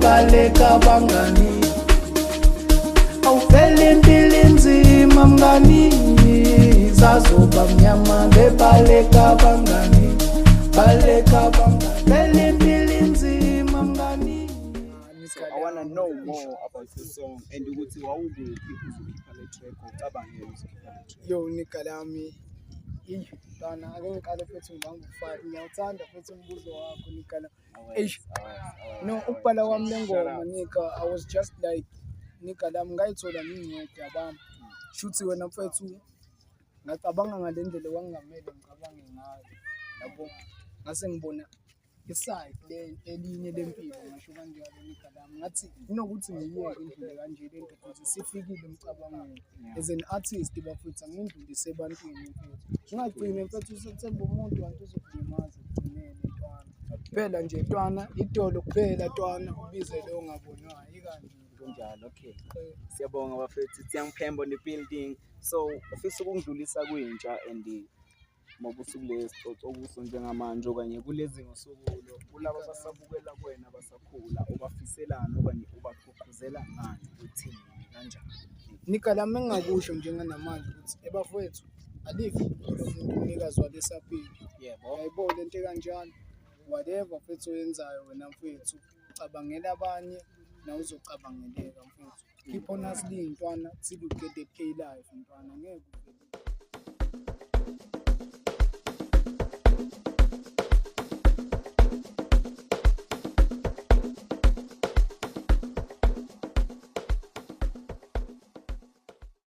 Baleka bangani awuvele impilo enzima mngani zazoba mnyama bebaleka bangani baleka bangani vele impilo enzima mngani. So I want to know more about the song and ukuthi wawukuphi uzokhipha le track ucabange uzokhipha le track. Yo Nikalami Dana ake ngiqale futhi ngibamba 5 ngiyawuthanda futhi umbuzo wakho Nikala. No ukubhala kwami lengoma Nika, I was just like Nikalami ngayithola ngingedwa yabami shuthi wena mfethu ngacabanga ngale ndlela wangamele ngicabange ngayo yabo ngase ngibona iside le elinye lempilo ngisho kanjalo Nikalami ngathi inokuthi ngiyeke indlela kanje lento ukuthi sifikile emcabangweni as an artist bafutha ngindlulise ebantwini mfethu ngingagcine mfethu usethemba umuntu kanti uzokulimaza ugcinele ntwana kuphela nje ntwana idolo kuphela ntwana ubize lo ongabonwayo ikanje Kunjalo. Okay, siyabonga bafethu Siyangiphemba on the building. So ufisa ukungidlulisa kwintsha and mabusukule sixoxo okuso njengamanje okanye kulezi ngosukulo kulabo basabukela kwena basakhula ubafiselana okanye ubagqugquzela ngani uthini kanjani Nikalami engakusho njenganamanje ukuthi ebafowethu alifi umuntu umnikazi walesaphila yebo yayibona lento kanjalo whatever mfethu oyenzayo wena mfethu cabangela abanye na uzocabangeleka mfethu keep on hustling ntwana till you get the pay life ntwana ngeke